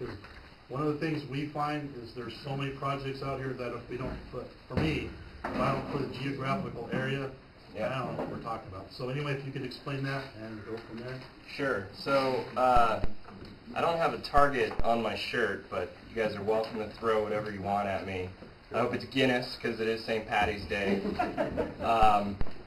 Because one of the things we find is there's so many projects out here that if we don't put, for me, if I don't put a geographical area, I don't know what we're talking about. So anyway, if you could explain that and go from there. Sure. So I don't have a target on my shirt, but you guys are welcome to throw whatever you want at me. I hope it's Guinness, because it is St. Patty's Day.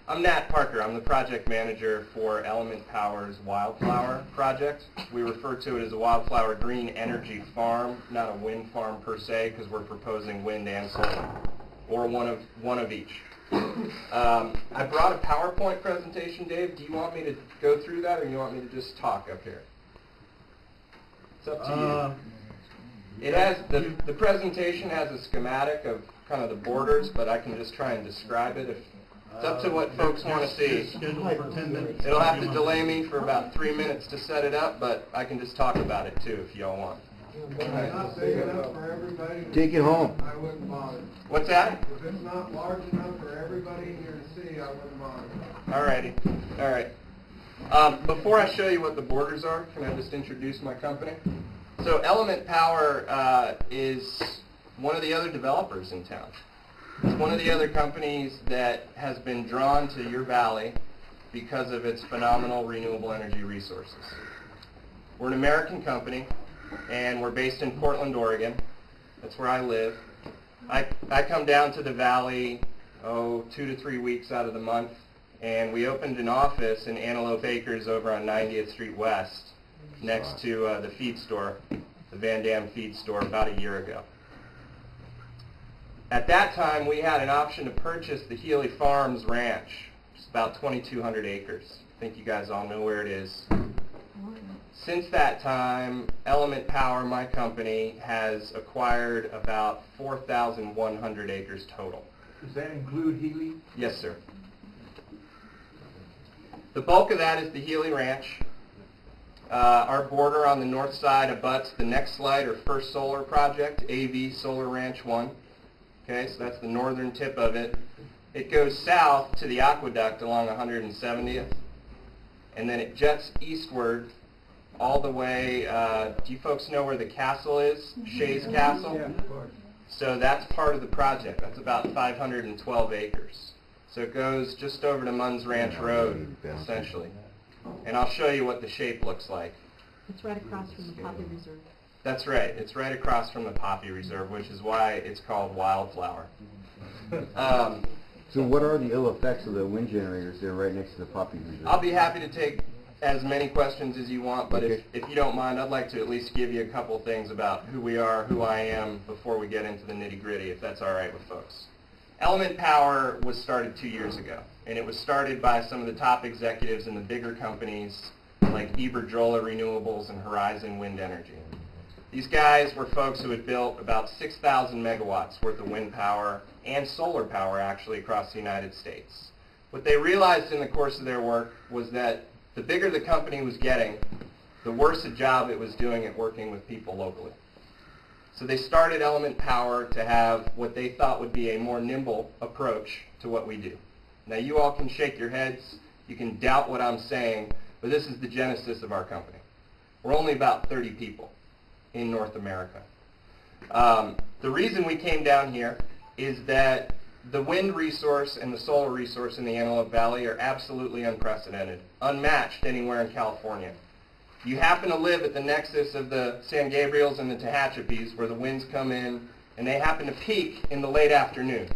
I'm Nat Parker. I'm the project manager for Element Power's Wildflower project. We refer to it as a wildflower green energy farm, not a wind farm per se, because we're proposing wind and solar, or one of each. I brought a PowerPoint presentation, Dave. Do you want me to go through that, or do you want me to just talk up here? It's up to you. It has the presentation has a schematic of kind of the borders, but I can just try and describe it. It's up to what folks want to see. It'll have to delay me for about 3 minutes to set it up, but I can just talk about it too if y'all want. If it's not big enough for everybody, take it home. I wouldn't bother. What's that? If it's not large enough for everybody in here to see, I wouldn't bother. Alrighty. Alright. Before I show you what the borders are, can I just introduce my company? So Element Power is one of the other developers in town. It's one of the other companies that has been drawn to your valley because of its phenomenal renewable energy resources. We're an American company, and we're based in Portland, Oregon. That's where I live. I come down to the valley, 2 to 3 weeks out of the month, and we opened an office in Antelope Acres over on 90th Street West, next to the feed store, the Van Dam feed store, about a year ago. At that time, we had an option to purchase the Healy Farms Ranch. It's about 2,200 acres. I think you guys all know where it is. Since that time, Element Power, my company, has acquired about 4,100 acres total. Does that include Healy? Yes, sir. The bulk of that is the Healy Ranch. Our border on the north side abuts the next slide, or First Solar Project, AV Solar Ranch 1. Okay, so that's the northern tip of it. It goes south to the aqueduct along 170th, and then it jets eastward all the way. Do you folks know where the castle is? Shays Castle? Yeah, of course. So that's part of the project. That's about 512 acres. So it goes just over to Munn's Ranch Road, essentially. And I'll show you what the shape looks like. It's right across from the Poppy Reserve. That's right. It's right across from the Poppy Reserve, which is why it's called Wildflower. So what are the ill effects of the wind generators there right next to the Poppy Reserve? I'll be happy to take as many questions as you want, but Okay. if you don't mind, I'd like to at least give you a couple things about who we are, who I am, before we get into the nitty-gritty, if that's all right with folks. Element Power was started 2 years ago, and it was started by some of the top executives in the bigger companies like Iberdrola Renewables and Horizon Wind Energy. These guys were folks who had built about 6,000 megawatts worth of wind power and solar power actually across the United States. What they realized in the course of their work was that the bigger the company was getting, the worse a job it was doing at working with people locally. So they started Element Power to have what they thought would be a more nimble approach to what we do. Now you all can shake your heads, you can doubt what I'm saying, but this is the genesis of our company. We're only about 30 people in North America. The reason we came down here is that the wind resource and the solar resource in the Antelope Valley are absolutely unprecedented, unmatched anywhere in California. You happen to live at the nexus of the San Gabriels and the Tehachapis, where the winds come in, and they happen to peak in the late afternoon,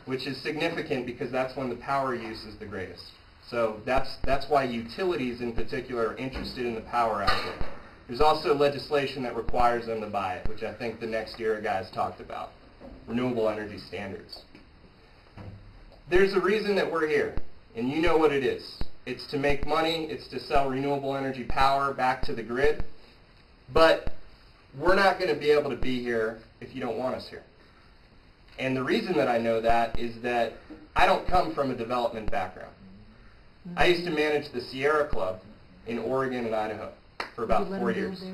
which is significant because that's when the power use is the greatest. So that's why utilities in particular are interested in the power outlet. There's also legislation that requires them to buy it, which I think the next era guys talked about, renewable energy standards. There's a reason that we're here, and you know what it is. It's to make money, it's to sell renewable energy power back to the grid, but we're not going to be able to be here if you don't want us here. And the reason that I know that is that I don't come from a development background. I used to manage the Sierra Club in Oregon and Idaho for about 4 years.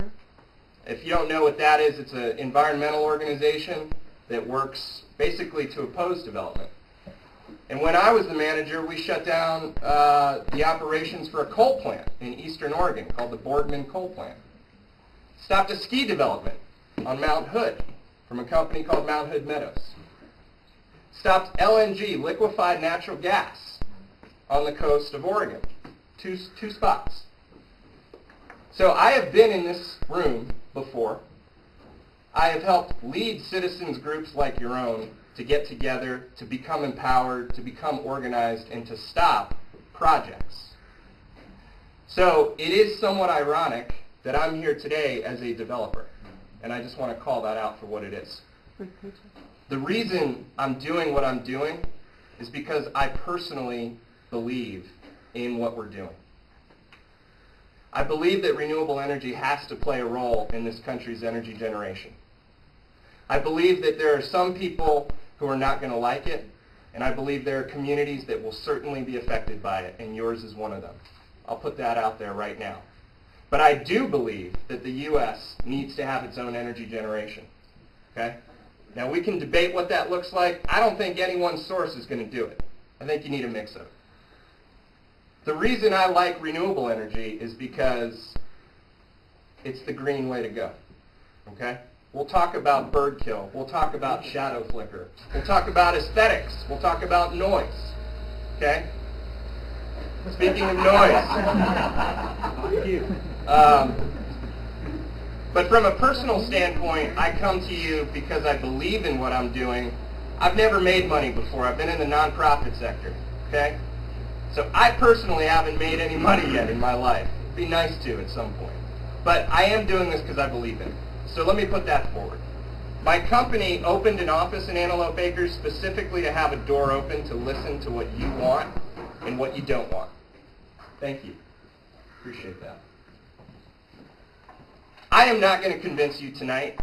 If you don't know what that is, it's an environmental organization that works basically to oppose development. And when I was the manager, we shut down the operations for a coal plant in eastern Oregon called the Boardman Coal Plant. Stopped a ski development on Mount Hood from a company called Mount Hood Meadows. Stopped LNG, liquefied natural gas, on the coast of Oregon. Two spots. So I have been in this room before. I have helped lead citizens groups like your own to get together, to become empowered, to become organized, and to stop projects. So it is somewhat ironic that I'm here today as a developer, and I just want to call that out for what it is. The reason I'm doing what I'm doing is because I personally believe in what we're doing. I believe that renewable energy has to play a role in this country's energy generation. I believe that there are some people who are not going to like it, and I believe there are communities that will certainly be affected by it, and yours is one of them. I'll put that out there right now. But I do believe that the U.S. needs to have its own energy generation. Okay? Now, we can debate what that looks like. I don't think any one source is going to do it. I think you need a mix of it. The reason I like renewable energy is because it's the green way to go. Okay? We'll talk about bird kill. We'll talk about shadow flicker. We'll talk about aesthetics. We'll talk about noise. Okay? Speaking of noise. But from a personal standpoint, I come to you because I believe in what I'm doing. I've never made money before. I've been in the nonprofit sector. Okay? So I personally haven't made any money yet in my life. It'd be nice to at some point. But I am doing this because I believe in it. So let me put that forward. My company opened an office in Antelope Acres specifically to have a door open to listen to what you want and what you don't want. Thank you. Appreciate that. I am not going to convince you tonight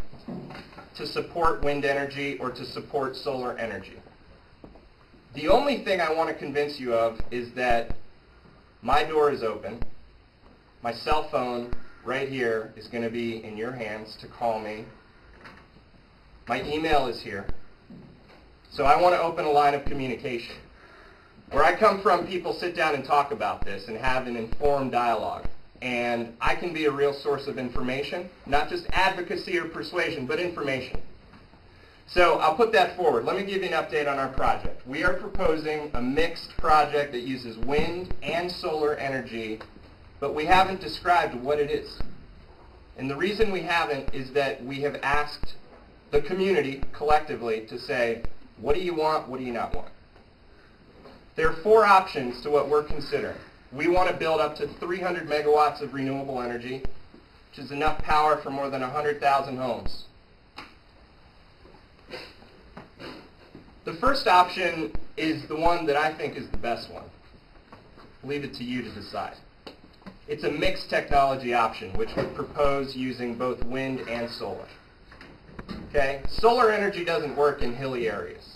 to support wind energy or to support solar energy. The only thing I want to convince you of is that my door is open. My cell phone right here is going to be in your hands to call me. My email is here. So I want to open a line of communication. Where I come from, people sit down and talk about this and have an informed dialogue. And I can be a real source of information, not just advocacy or persuasion, but information. So I'll put that forward. Let me give you an update on our project. We are proposing a mixed project that uses wind and solar energy, but we haven't described what it is. And the reason we haven't is that we have asked the community collectively to say, what do you want, what do you not want? There are 4 options to what we're considering. We want to build up to 300 megawatts of renewable energy, which is enough power for more than 100,000 homes. The first option is the one that I think is the best one. I'll leave it to you to decide. It's a mixed technology option, which would propose using both wind and solar. Okay? Solar energy doesn't work in hilly areas.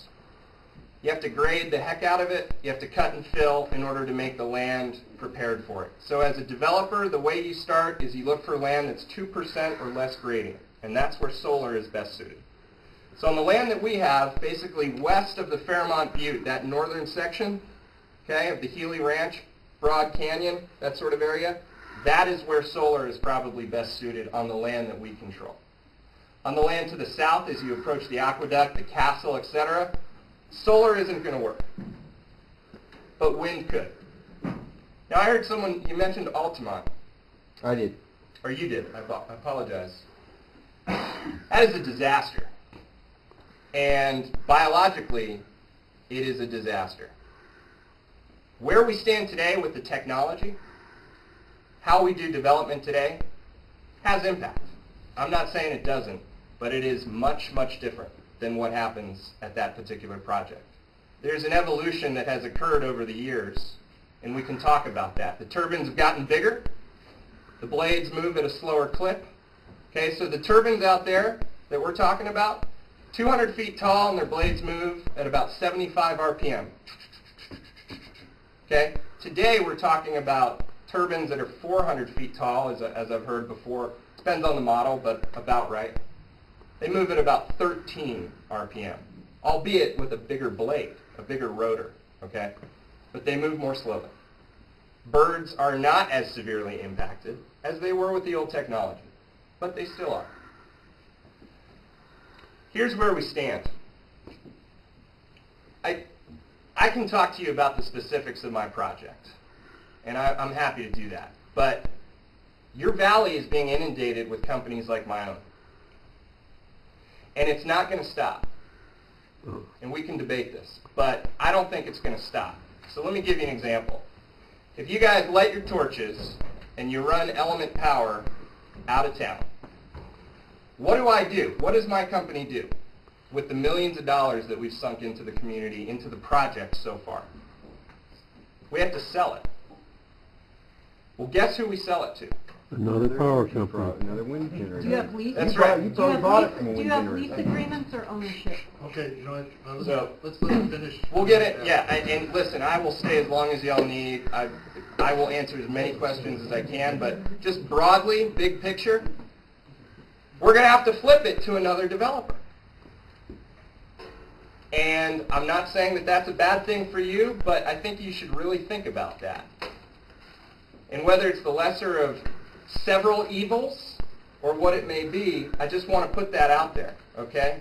You have to grade the heck out of it. You have to cut and fill in order to make the land prepared for it. So as a developer, the way you start is you look for land that's 2% or less gradient, and that's where solar is best suited. So on the land that we have, basically west of the Fairmont Butte, that northern section, okay, of the Healy Ranch, Broad Canyon, that sort of area, that is where solar is probably best suited on the land that we control. On the land to the south, as you approach the aqueduct, the castle, etc., solar isn't going to work, but wind could. Now I heard you mentioned Altamont. I did. Or you did, I apologize. That is a disaster. And biologically, it is a disaster. Where we stand today with the technology, how we do development today, has impact. I'm not saying it doesn't, but it is much, much different than what happens at that particular project. There's an evolution that has occurred over the years, and we can talk about that. The turbines have gotten bigger. The blades move at a slower clip. Okay, so the turbines out there that we're talking about, 200 feet tall, and their blades move at about 75 RPM. Okay, today we're talking about turbines that are 400 feet tall, as I've heard before. Depends on the model, but about right. They move at about 13 RPM, albeit with a bigger blade, a bigger rotor, okay? But they move more slowly. Birds are not as severely impacted as they were with the old technology, but they still are. here's where we stand. I can talk to you about the specifics of my project, and I'm happy to do that. But your valley is being inundated with companies like my own. And it's not going to stop. And we can debate this, but I don't think it's going to stop. So let me give you an example. If you guys light your torches and you run Element Power out of town, what do? What does my company do with the millions of dollars that we've sunk into the community, into the project so far? We have to sell it. Well, guess who we sell it to? Another power company. Another wind generator. Do you have lease? That's right. You Do you probably have bought it lease- from a do wind you have generator. lease agreements or ownership? Okay, you know what, let's So- let him finish. We'll get it, yeah, and listen, I will stay as long as y'all need. I will answer as many questions as I can, but just broadly, big picture, we're going to have to flip it to another developer. And I'm not saying that that's a bad thing for you, but I think you should really think about that. And whether it's the lesser of several evils or what it may be, I just want to put that out there, okay?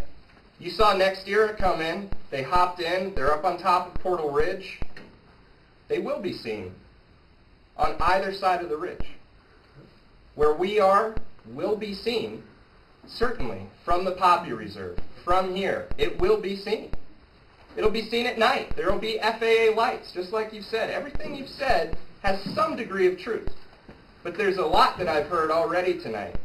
You saw Next Era come in. They hopped in. They're up on top of Portal Ridge. They will be seen on either side of the ridge. Where we are will be seen, certainly, from the Poppy Reserve. From here, it will be seen. It'll be seen at night. There will be FAA lights, just like you've said. Everything you've said has some degree of truth. But there's a lot that I've heard already tonight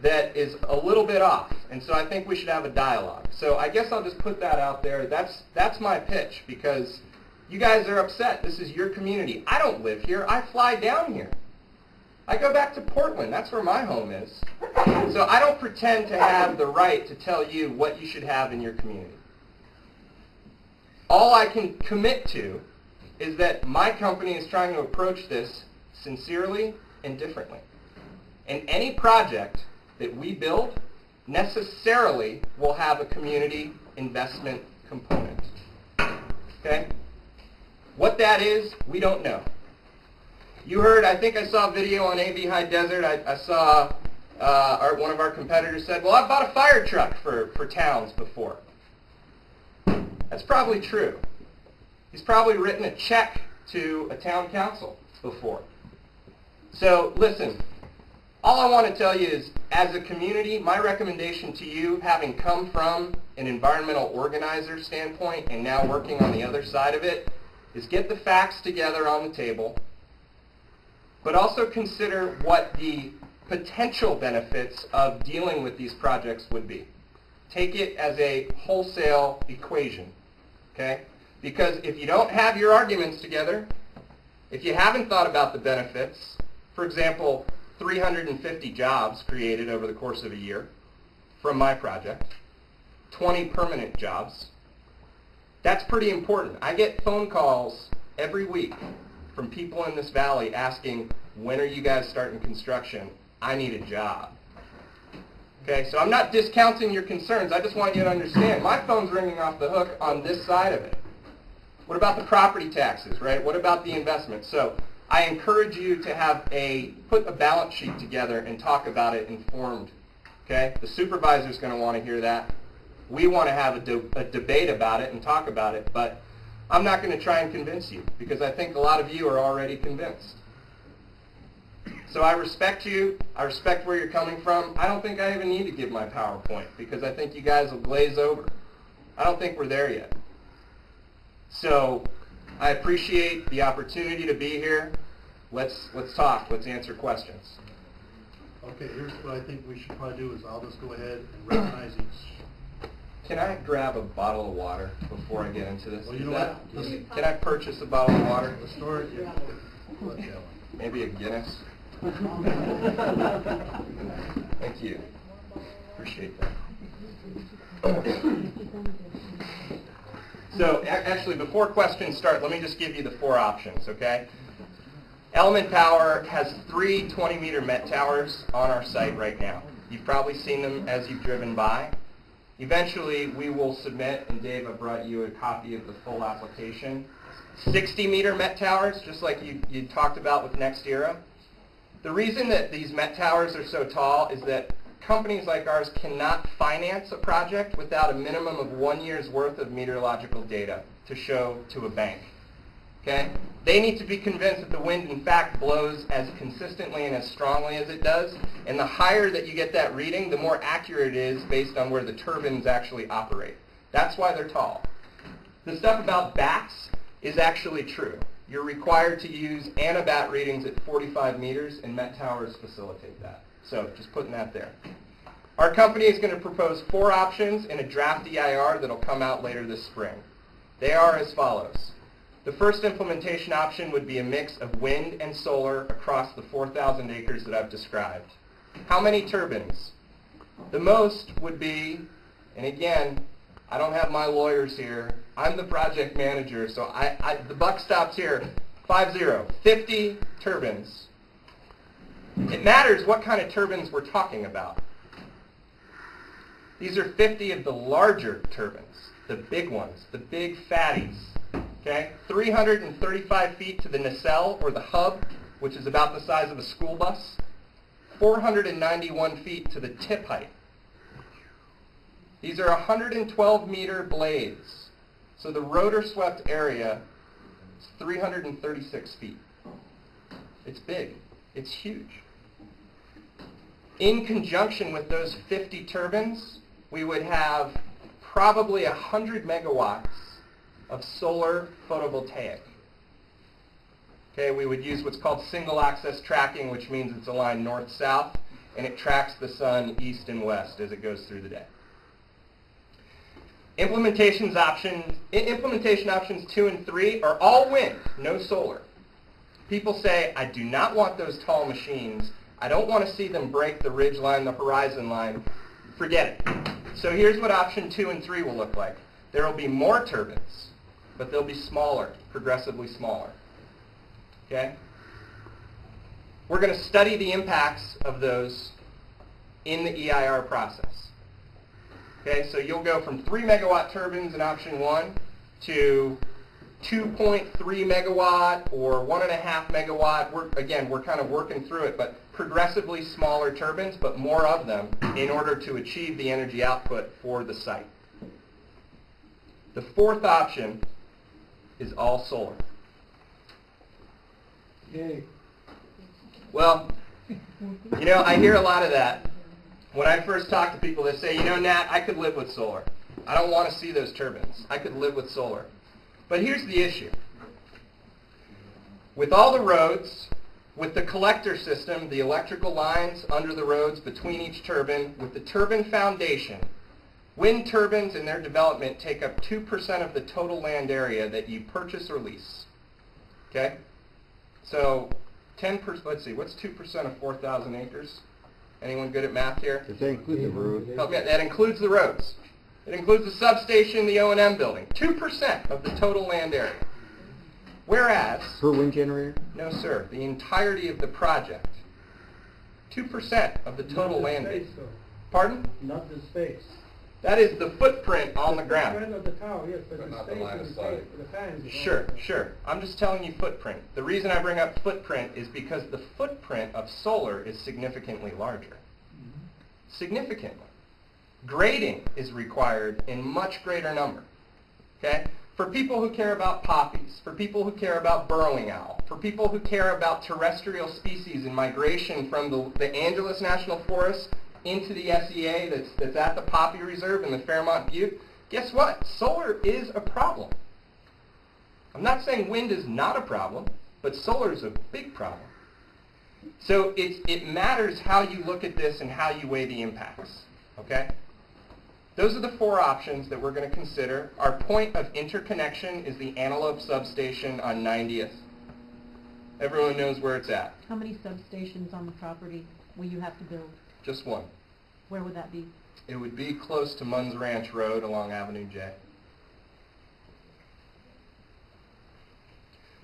that is a little bit off. And so I think we should have a dialogue. So I guess I'll just put that out there. That's my pitch, because you guys are upset. This is your community. I don't live here. I fly down here. I go back to Portland. That's where my home is. So I don't pretend to have the right to tell you what you should have in your community. All I can commit to is that my company is trying to approach this sincerely and differently. And any project that we build necessarily will have a community investment component. Okay? What that is, we don't know. You heard, I think I saw a video on AV High Desert. I saw one of our competitors said, well, I've bought a fire truck for towns before. That's probably true. He's probably written a check to a town council before. So listen, all I want to tell you is, as a community, my recommendation to you, having come from an environmental organizer standpoint and now working on the other side of it, is get the facts together on the table, but also consider what the potential benefits of dealing with these projects would be. Take it as a wholesale equation, okay? Because if you don't have your arguments together, if you haven't thought about the benefits, for example, 350 jobs created over the course of a year from my project, 20 permanent jobs, that's pretty important. I get phone calls every week from people in this valley asking, when are you guys starting construction? I need a job. Okay, so I'm not discounting your concerns. I just want you to understand. My phone's ringing off the hook on this side of it. What about the property taxes, right? What about the investment? So I encourage you to put a balance sheet together and talk about it informed. Okay? The supervisor's going to want to hear that. We want to have a debate about it and talk about it, but I'm not going to try and convince you, because I think a lot of you are already convinced. So I respect you. I respect where you're coming from. I don't think I even need to give my PowerPoint, because I think you guys will glaze over. I don't think we're there yet. So I appreciate the opportunity to be here. Let's talk. Let's answer questions. Okay, here's what I think we should probably do is I'll just go ahead and recognize each. Can I grab a bottle of water before I get into this? Well, you know what? Can I purchase a bottle of water? The story, yeah. Let that one. Maybe a Guinness? Thank you. Appreciate that. So actually, before questions start, let me just give you the 4 options, okay? Element Power has 3 20-meter Met towers on our site right now. You've probably seen them as you've driven by. Eventually, we will submit, and Dave, I brought you a copy of the full application, 60-meter Met towers, just like you talked about with Next Era. The reason that these Met towers are so tall is that companies like ours cannot finance a project without a minimum of 1 year's worth of meteorological data to show to a bank. Okay? They need to be convinced that the wind in fact blows as consistently and as strongly as it does, and the higher that you get that reading, the more accurate it is based on where the turbines actually operate. That's why they're tall. The stuff about bats is actually true. You're required to use anabat readings at 45 meters, and Met Towers facilitate that. So just putting that there. Our company is going to propose 4 options in a draft EIR that will come out later this spring. They are as follows. The first implementation option would be a mix of wind and solar across the 4,000 acres that I've described. How many turbines? The most would be, and again, I don't have my lawyers here. I'm the project manager, so the buck stops here. 50 turbines. It matters what kind of turbines we're talking about. These are 50 of the larger turbines, the big ones, the big fatties. Okay? 335 feet to the nacelle, or the hub, which is about the size of a school bus. 491 feet to the tip height. These are 112-meter blades. So the rotor-swept area is 336 feet. It's big. It's huge. In conjunction with those 50 turbines, we would have probably 100 megawatts of solar photovoltaic. Okay, we would use what's called single-axis tracking, which means it's aligned north-south, and it tracks the sun east and west as it goes through the day. Implementation options 2 and 3 are all wind, no solar. People say, I do not want those tall machines. I don't want to see them break the ridge line, the horizon line. Forget it. So here's what option 2 and 3 will look like. There will be more turbines, but they'll be smaller, progressively smaller. Okay? We're going to study the impacts of those in the EIR process. Okay, so you'll go from 3 megawatt turbines in option 1 to 2.3 megawatt or 1.5 megawatt. We're kind of working through it, but progressively smaller turbines, but more of them in order to achieve the energy output for the site. The 4th option is all solar. Yay. Well, you know, I hear a lot of that. When I first talk to people, they say, you know, Nat, I could live with solar. I don't want to see those turbines. I could live with solar. But here's the issue. With all the roads, with the collector system, the electrical lines under the roads between each turbine, with the turbine foundation, wind turbines and their development take up 2% of the total land area that you purchase or lease. Okay? So 10%, let's see, what's 2% of 4,000 acres? Anyone good at math here? Does that include the road? Help me out. That includes the roads. It includes the substation, the O&M building. 2% of the total land area. Whereas, Per wind generator? no sir, the entirety of the project. 2% of the total land area. Pardon? Not the space. That is the footprint on the ground. Footprint of the tower, yes, but the not the space line of and sight. the fans. Sure. I'm just telling you footprint. The reason I bring up footprint is because the footprint of solar is significantly larger. Significantly. Grading is required in much greater number. Okay? For people who care about poppies, for people who care about burrowing owl, for people who care about terrestrial species and migration from the Angeles National Forest into the SEA that's at the Poppy Reserve in the Fairmont Butte, guess what? Solar is a problem. I'm not saying wind is not a problem, but solar is a big problem. So it matters how you look at this and how you weigh the impacts. Okay? Those are the 4 options that we're going to consider. Our point of interconnection is the Antelope substation on 90th. Everyone knows where it's at. How many substations on the property will you have to build? Just one. Where would that be? It would be close to Munns Ranch Road along Avenue J.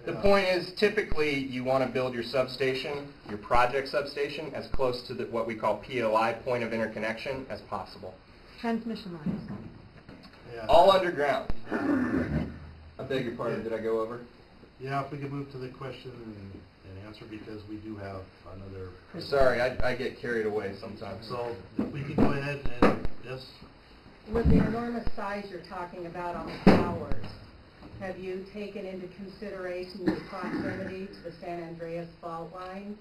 The point is, typically, you want to build your substation, your project substation, as close to what we call POI, point of interconnection, as possible. Transmission lines. Yeah. All underground. I beg your pardon, did I go over? Yeah, if we could move to the question and answer because we do have another. Sorry, I get carried away sometimes. So if we can go ahead and, yes, With the enormous size you're talking about on the towers, have you taken into consideration the proximity to the San Andreas fault line?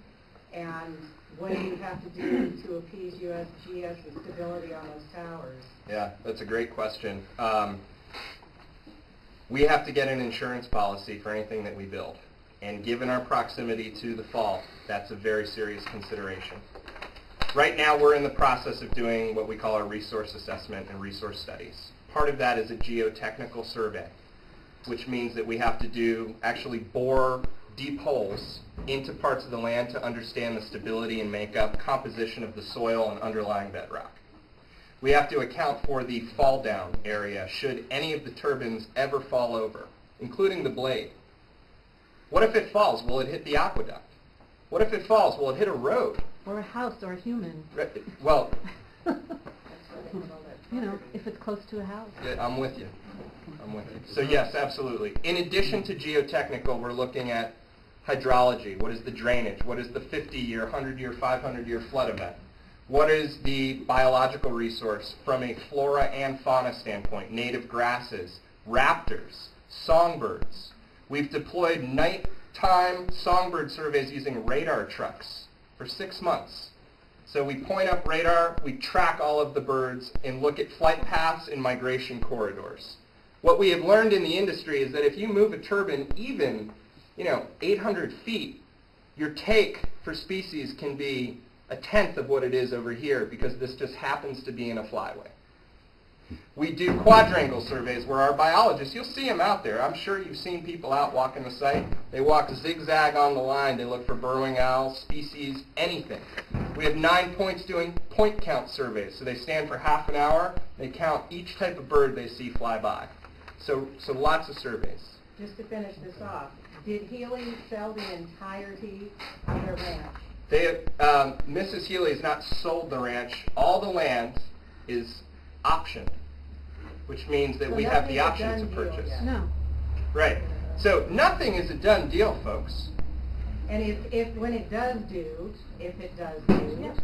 And what do you have to do to appease USGS's stability on those towers? Yeah, that's a great question. We have to get an insurance policy for anything that we build. And given our proximity to the fault, that's a very serious consideration. Right now, we're in the process of doing what we call our resource assessment and resource studies. Part of that is a geotechnical survey, which means that we have to actually bore deep holes into parts of the land to understand the stability and makeup, composition of the soil and underlying bedrock. We have to account for the fall down area should any of the turbines ever fall over, including the blade. What if it falls? Will it hit the aqueduct? What if it falls? Will it hit a road? Or a house or a human, Well, you know, if it's close to a house. I'm with you. So yes, absolutely. In addition to geotechnical, we're looking at hydrology. What is the drainage? What is the 50-year, 100-year, 500-year flood event? What is the biological resource from a flora and fauna standpoint? Native grasses, raptors, songbirds. We've deployed nighttime songbird surveys using radar trucks for 6 months. So we point up radar, we track all of the birds, and look at flight paths and migration corridors. What we have learned in the industry is that if you move a turbine even 800 feet, your take for species can be a tenth of what it is over here because this just happens to be in a flyway. We do quadrangle surveys where our biologists, you'll see them out there. I'm sure you've seen people out walking the site. They walk zigzag on the line. They look for burrowing owls, species, anything. We have 9 points doing point count surveys. So they stand for half an hour. They count each type of bird they see fly by. So lots of surveys. Just to finish this off, did Healy sell the entirety of their ranch? Mrs. Healy has not sold the ranch. All the land is optioned, which means that So we have the nothing's a option to done deal purchase. yet. No. Right. So nothing is a done deal, folks. And if when it does do, Yeah.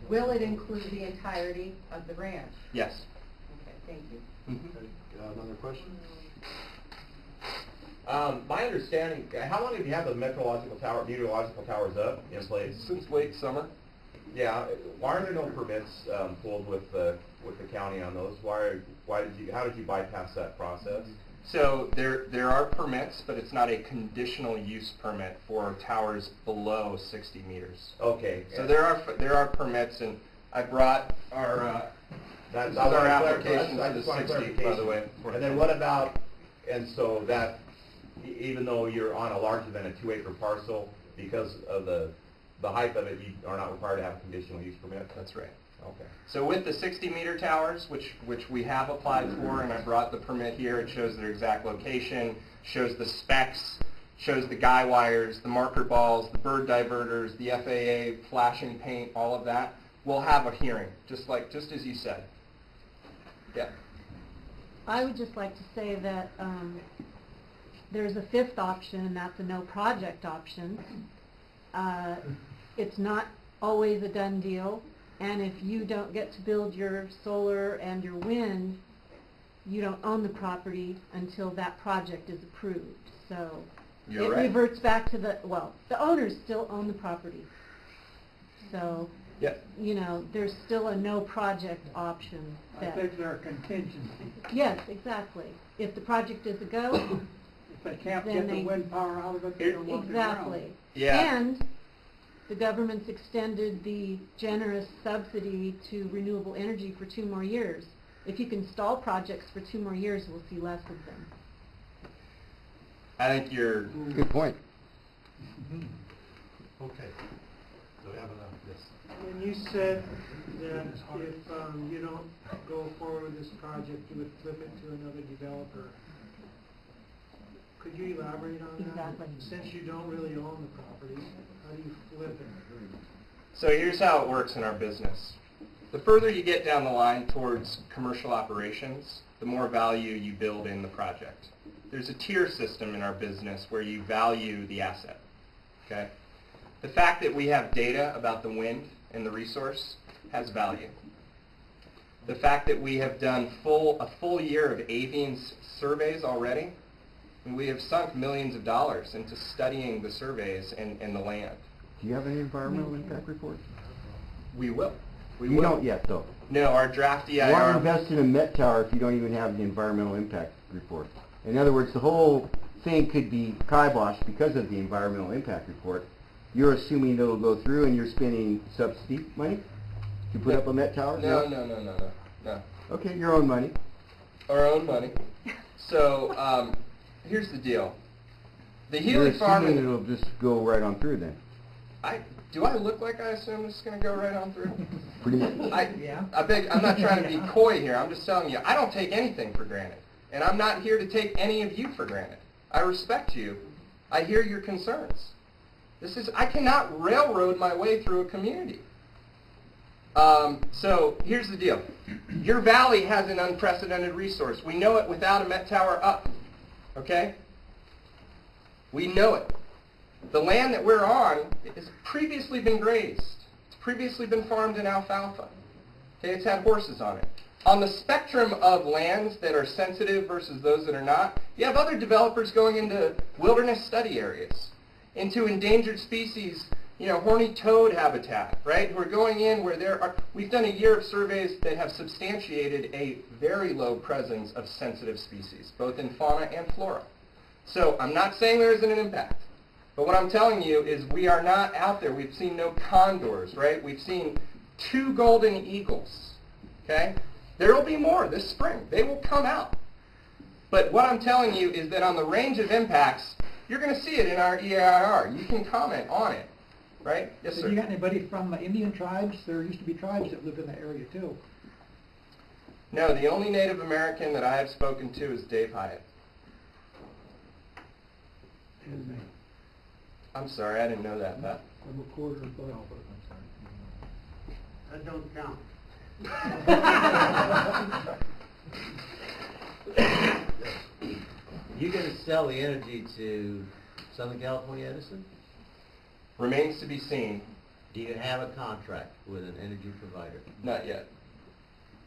will it include the entirety of the ranch? Yes. Okay, thank you. okay, another question? My understanding, how long have you had the meteorological towers up in place? Since late summer. Yeah, why are there no permits pulled with the county on those? How did you bypass that process? So there are permits, but it's not a conditional use permit for towers below 60 meters. Okay. So there are permits, and I brought our this is our application for the 60, by the way. And then what about, and so that, even though you're on a larger than a 2-acre parcel, because of the height of it, you are not required to have a conditional use permit? That's right. Okay. So with the 60-meter towers, which we have applied for, and I brought the permit here, it shows their exact location, shows the specs, shows the guy wires, the marker balls, the bird diverters, the FAA flashing paint, all of that. We'll have a hearing, just as you said. Yeah. I would just like to say that there's a fifth option, and that's a no project option. It's not always a done deal, and if you don't get to build your solar and your wind, you don't own the property until that project is approved. So You're it right. reverts back to the owners still own the property. So, Yeah. there's still a no project option. I think they're a contingency. Yes, exactly. If the project is a go, If they can't Then get they- the wind power out of it, they don't want the ground. exactly. Yeah. And the government's extended the generous subsidy to renewable energy for 2 more years. If you can stall projects for 2 more years, we'll see less of them. I think you're Good point. Okay. Do we have enough? Yes. When you said that if you don't go forward with this project, you would flip it to another developer, could you elaborate on that? Exactly. Since you don't really own the property, how do you flip it? So here's how it works in our business. The further you get down the line towards commercial operations, the more value you build in the project. There's a tier system in our business where you value the asset. Okay? The fact that we have data about the wind and the resource has value. The fact that we have done a full year of avian surveys already, and we have sunk millions of dollars into studying the surveys and the land. Do you have any environmental impact report? We will. We You will. don't yet, though. No, our draft EIR... Why invest in a Met Tower if you don't even have the environmental impact report? In other words, the whole thing could be kiboshed because of the environmental impact report. You're assuming it'll go through and you're spending subsidy money to put up a Met Tower? No. Okay, your own money. Our own money. So, here's the deal. The You're Healy farm... assuming it'll just go right on through then? Do I look like I assume this is going to go right on through? Pretty much. I'm not trying to be coy here. I'm just telling you, I don't take anything for granted. And I'm not here to take any of you for granted. I respect you. I hear your concerns. I cannot railroad my way through a community. So here's the deal. Your valley has an unprecedented resource. We know it without a Met Tower up. Okay? We know it. The land that we're on has previously been grazed. It's previously been farmed in alfalfa. Okay, it's had horses on it. On the spectrum of lands that are sensitive versus those that are not, you have other developers going into wilderness study areas, into endangered species, horny toad habitat, right? We're going in where we've done a year of surveys that have substantiated a very low presence of sensitive species, both in fauna and flora. So I'm not saying there isn't an impact. But what I'm telling you is we are not out there. We've seen no condors, right? We've seen 2 golden eagles, okay? There will be more this spring. They will come out. But what I'm telling you is that on the range of impacts, you're going to see it in our EIR. You can comment on it, right? Yes, sir. Have you got anybody from Indian tribes? There used to be tribes that lived in that area, too. No, the only Native American that I have spoken to is Dave Hyatt. I'm sorry, I didn't know that, Pat. I'm a quarter black. That don't count. You going to sell the energy to Southern California Edison? Remains to be seen. Do you have a contract with an energy provider? Not yet.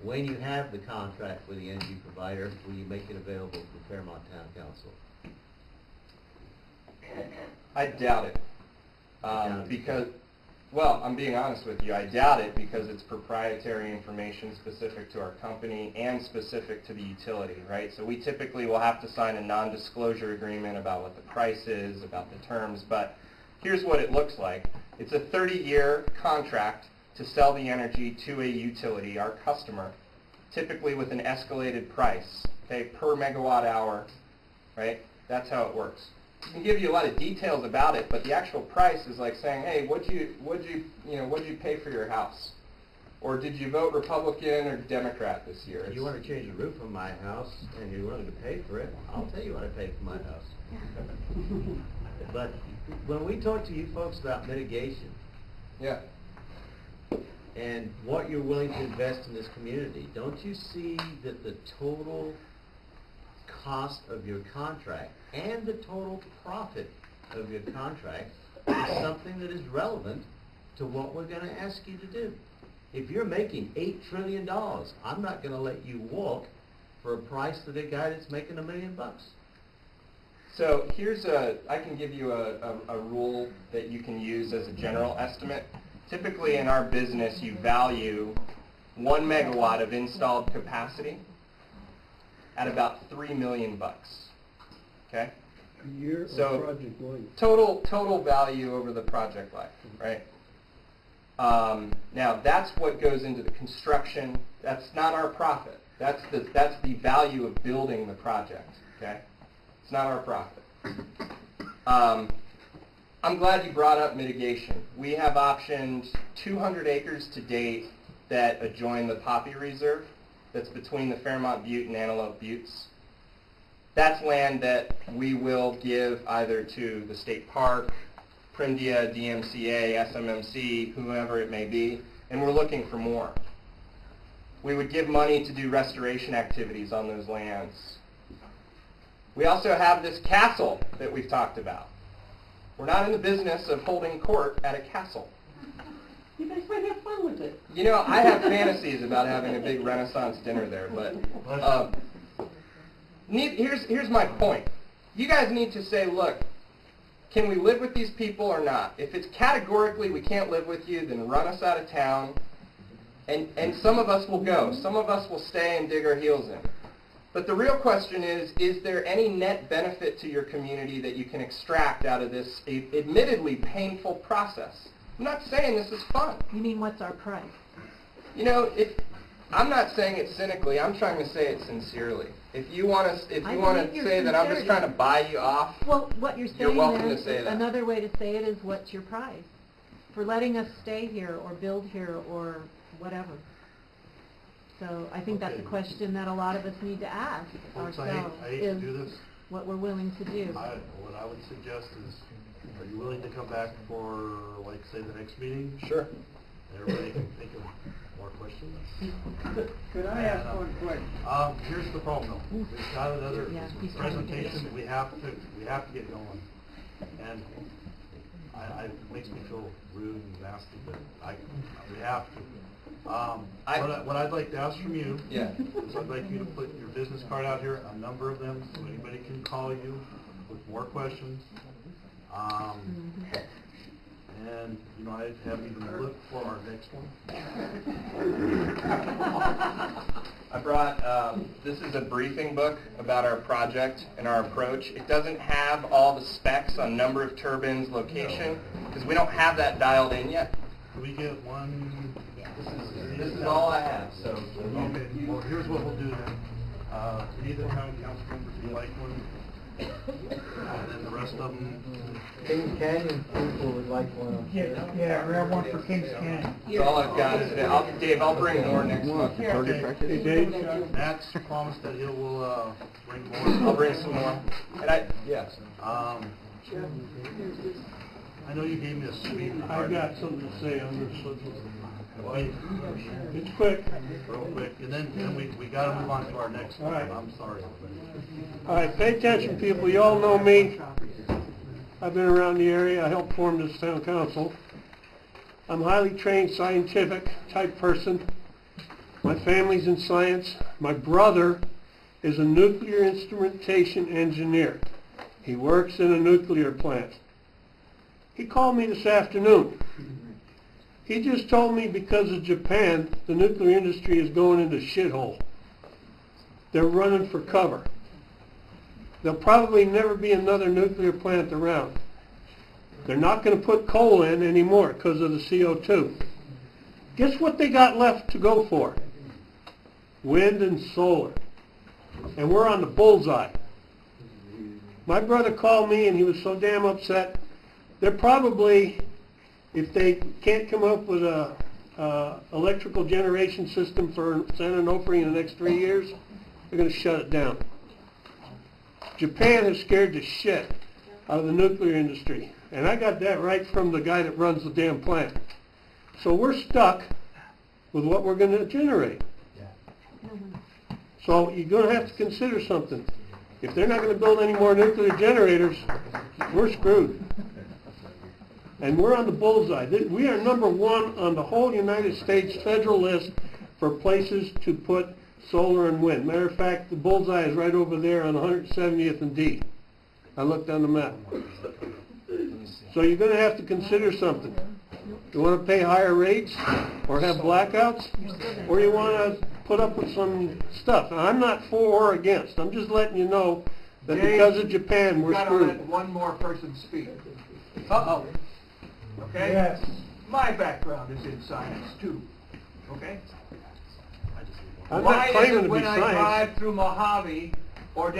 When you have the contract with the energy provider, will you make it available to Fairmont Town Council? I doubt it. Because, well, I'm being honest with you, I doubt it because it's proprietary information specific to our company and specific to the utility, right? So we typically will have to sign a non-disclosure agreement about what the price is, about the terms, but here's what it looks like. It's a 30-year contract to sell the energy to a utility, our customer, typically with an escalated price, okay, per megawatt hour, right? That's how it works. I can give you a lot of details about it, but the actual price is like saying, hey, what'd you pay for your house? Or did you vote Republican or Democrat this year? If you want to change the roof on my house and you're willing to pay for it, I'll tell you what I paid for my house. But when we talk to you folks about mitigation, yeah, and what you're willing to invest in this community, don't you see that the total cost of your contract and the total profit of your contract is something that is relevant to what we're going to ask you to do? If you're making $8 trillion, I'm not going to let you walk for a price to the guy that's making $1 million. So I can give you a rule that you can use as a general estimate. Typically in our business, you value 1 megawatt of installed capacity at about $3 million. Okay? A year so or project life? Total value over the project life, right? Now that's what goes into the construction. That's not our profit. That's the value of building the project. Okay? It's not our profit. I'm glad you brought up mitigation. We have optioned 200 acres to date that adjoin the Poppy Reserve that's between the Fairmont Butte and Antelope Buttes. That's land that we will give either to the state park, Prindia, DMCA, SMMC, whoever it may be, and we're looking for more. We would give money to do restoration activities on those lands. We also have this castle that we've talked about. We're not in the business of holding court at a castle. You guys might have fun with it. You know, I have fantasies about having a big Renaissance dinner there, but here's my point. You guys need to say, look, can we live with these people or not? If it's categorically we can't live with you, then run us out of town. And some of us will go. Some of us will stay and dig our heels in. But the real question is there any net benefit to your community that you can extract out of this admittedly painful process? I'm not saying this is fun. You mean what's our price? You know, I'm not saying it cynically. I'm trying to say it sincerely. If you want to say that I'm just trying to buy you off, well, what you're saying welcome to is, say that. another way to say it is, what's your price for letting us stay here or build here or whatever? So I think that's a question that a lot of us need to ask ourselves, I hate is to do this. what we're willing to do. What I would suggest is, are you willing to come back for, like, say, the next meeting? Sure. Everybody can think of more questions. Could I ask one question? Here's the problem, though. We've got another he's trying to get presentation that we have to get going. And it makes me feel rude and nasty, but we have to. What I'd like to ask from you is I'd like you to put your business card out here, a number of them, so anybody can call you with more questions. And, you know, I'd have you look for our next one. I brought, this is a briefing book about our project and our approach. It doesn't have all the specs on number of turbines, location, because we don't have that dialed in yet. Can we get one? This is all I have, so. Okay, well, here's what we'll do then. Any of the town council members would like one, and then the rest of them. Kings Canyon people would like one. Yeah, we have one for Kings Canyon. That's all I've got is Dave, I'll bring more next month. Hey, Dave, Matt's promised that he will bring more. I'll bring some more. And I know you gave me a sweet. I've got something to say on this subject. It's quick. Real quick, and then we got to move on to our next one. All right. I'm sorry. All right, pay attention, people. You all know me. I've been around the area. I helped form this town council. I'm a highly trained scientific type person. My family's in science. My brother is a nuclear instrumentation engineer. He works in a nuclear plant. He called me this afternoon. He just told me because of Japan, the nuclear industry is going into shithole. They're running for cover. There'll probably never be another nuclear plant around. They're not going to put coal in anymore because of the CO2. Guess what they got left to go for? Wind and solar. And we're on the bullseye. My brother called me and he was so damn upset. They're probably, if they can't come up with a electrical generation system for San Onofre in the next 3 years, they're going to shut it down. Japan has scared the shit out of the nuclear industry. And I got that right from the guy that runs the damn plant. So we're stuck with what we're going to generate. So you're going to have to consider something. If they're not going to build any more nuclear generators, we're screwed. And we're on the bullseye. We are #1 on the whole United States federal list for places to put solar and wind. Matter of fact, the bullseye is right over there on 170th and D. I looked on the map. So you're going to have to consider something. You want to pay higher rates or have blackouts? Or you want to put up with some stuff? Now, I'm not for or against. I'm just letting you know that because of Japan, we're screwed. Let one more person speak. Uh-oh. Okay? Yes. My background is in science, too. Okay? I'm not claiming to be When I science. drive through Mojave or down